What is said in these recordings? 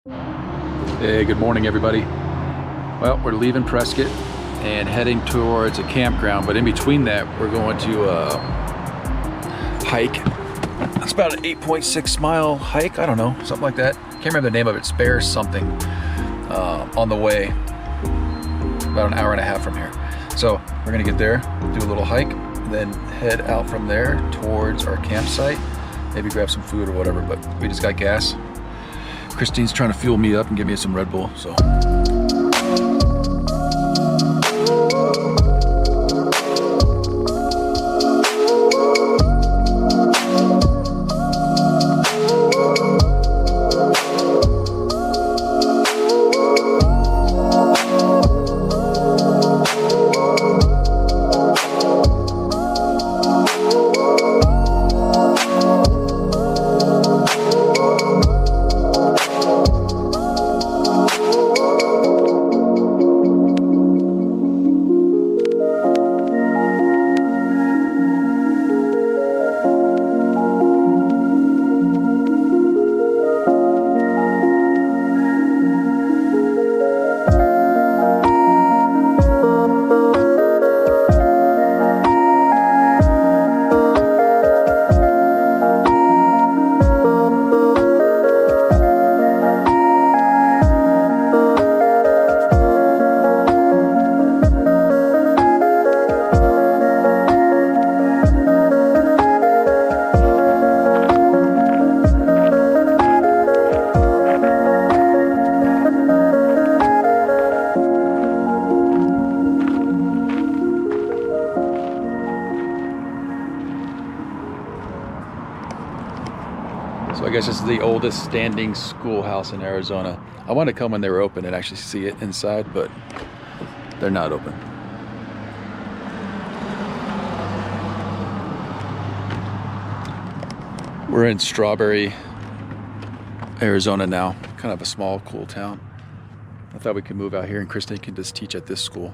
Hey, good morning everybody. Well, we're leaving Prescott and heading towards a campground, but in between that we're going to hike. It's about an 8.6 mile hike, I don't know, something like that. Can't remember the name of it, Spare something, on the way, about an hour and a half from here. So we're gonna get there, do a little hike, then head out from there towards our campsite, maybe grab some food or whatever, but we just got gas. Christine's trying to fuel me up and give me some Red Bull, so. So I guess this is the oldest standing schoolhouse in Arizona. I wanted to come when they were open and actually see it inside, but they're not open. We're in Strawberry, Arizona now. Kind of a small, cool town. I thought we could move out here and Kristen can just teach at this school.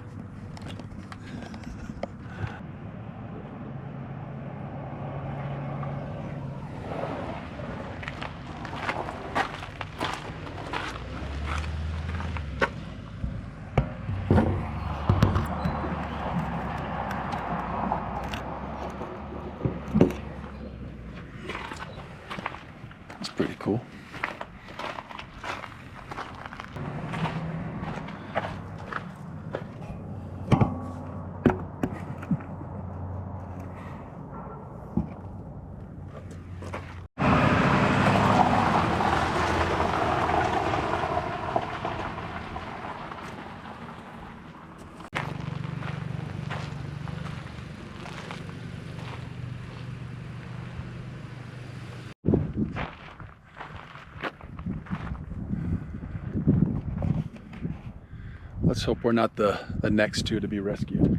Pretty cool. Let's hope we're not the next two to be rescued.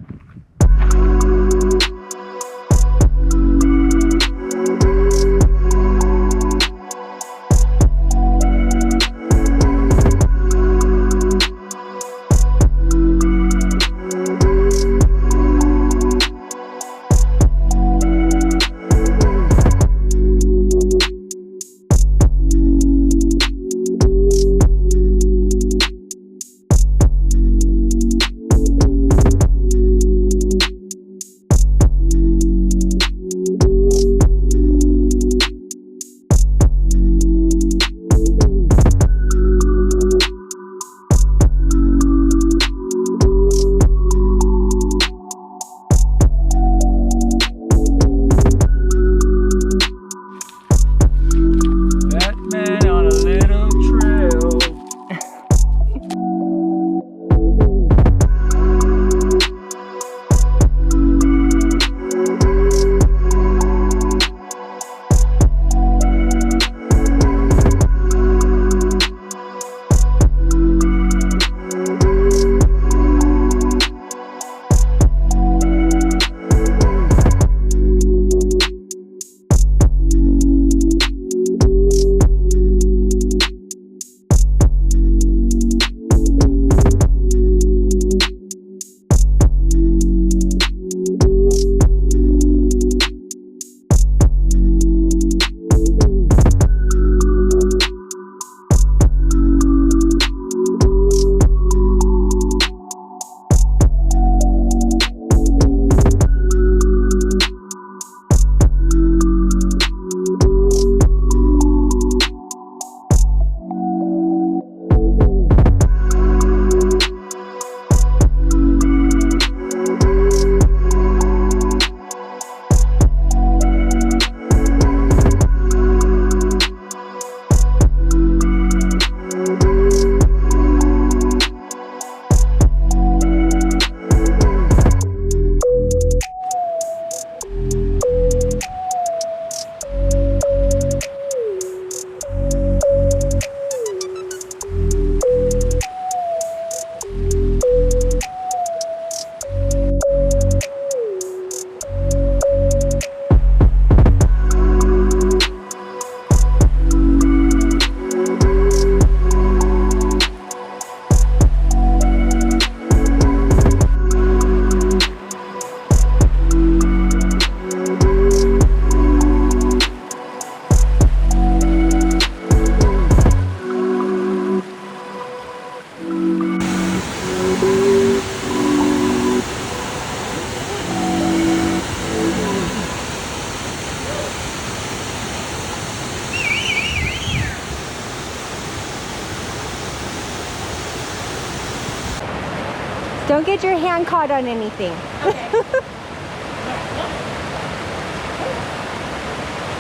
Don't get your hand caught on anything. Okay.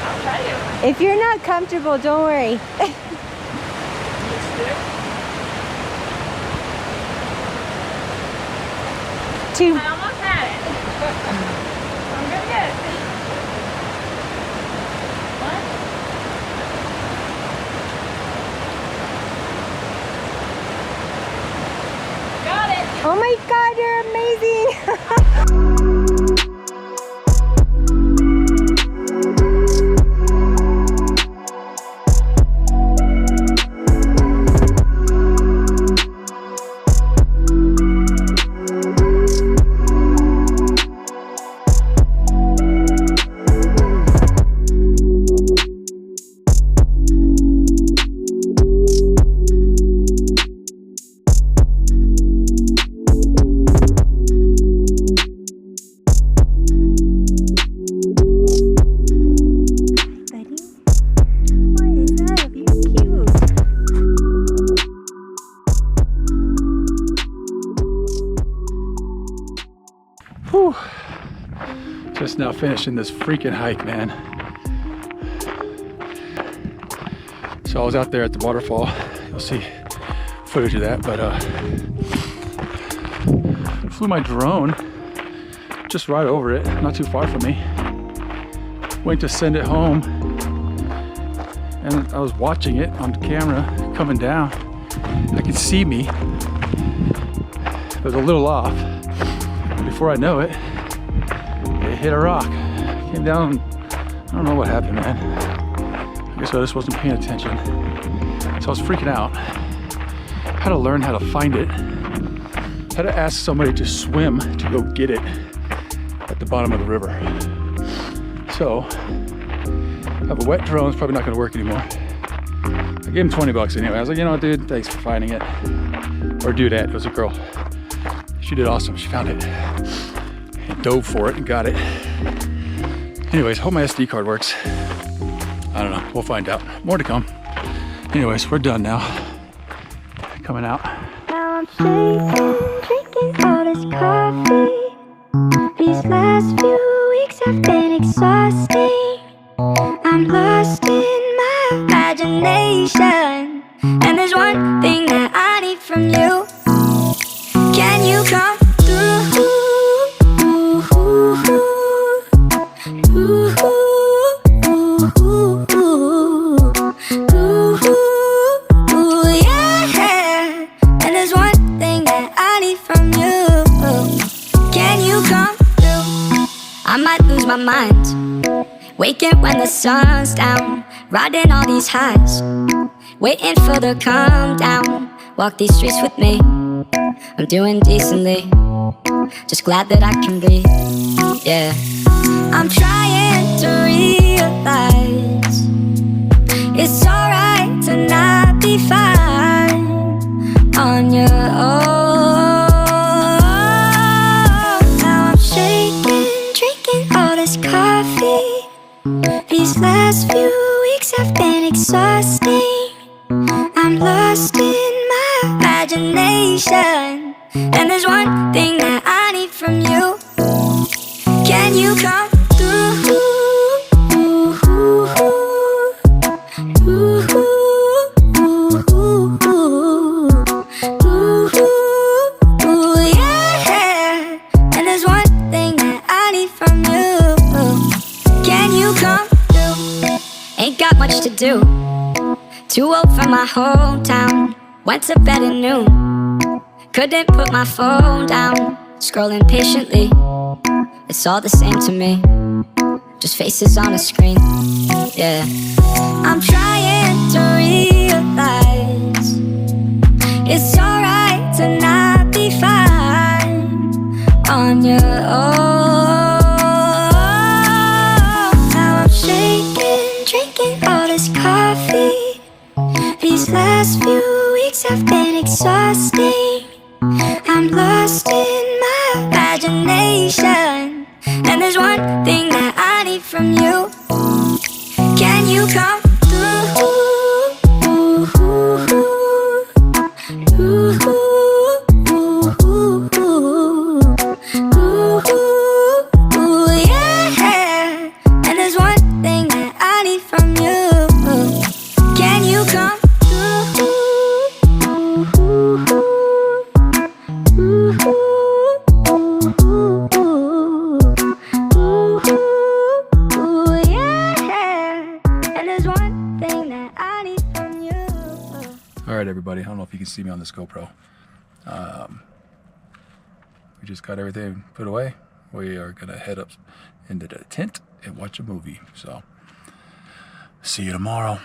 I'll try to. If you're not comfortable, don't worry. Two. I almost had it. I'm gonna get it. One. Got it. Oh my God, you're amazing. Whew. Just now finishing this freaking hike, man. So I was out there at the waterfall. You'll see footage of that, but flew my drone just right over it, not too far from me. Went to send it home, and I was watching it on camera coming down. I could see me. It was a little off. Before I know it, it hit a rock. Came down, I don't know what happened, man. I guess I just wasn't paying attention. So I was freaking out. Had to learn how to find it. Had to ask somebody to swim to go get it at the bottom of the river. So, I have a wet drone, it's probably not gonna work anymore. I gave him 20 bucks anyway. I was like, you know what, dude, thanks for finding it. Or dudette, it was a girl. She did awesome, she found it. And dove for it and got it. Anyways, hope my SD card works. I don't know, we'll find out. More to come. Anyways, we're done now. Coming out. Now I'm shaking, drinking all this coffee. These last few weeks have been exhausting. I'm lost in my imagination, and there's one thing that I need from you. Can you come through? Yeah. And there's one thing that I need from you. Can you come through? I might lose my mind, waking when the sun's down, riding all these highs, waiting for the calm down. Walk these streets with me, I'm doing decently, just glad that I can breathe, yeah. I'm trying to realize it's alright to not be fine on your own. Now I'm shaking, drinking all this coffee. These last few weeks have been exhausting. I'm lost in my imagination, and there's one thing that I need from you. Can you come through? Yeah. And there's one thing that I need from you. Can you come through? Ain't got much to do. Too old for my hometown. Went to bed at noon. Couldn't put my phone down. Scrolling patiently. It's all the same to me. Just faces on a screen. Yeah. I'm trying to realize it's alright to not be fine on your own. Now I'm shaking, drinking all this coffee. These last few weeks have been exhausting. I'm lost in my imagination, and there's one thing that I need from you. Can you come through? know if you can see me on this GoPro. We just got everything put away. We are gonna head up into the tent and watch a movie. So, see you tomorrow.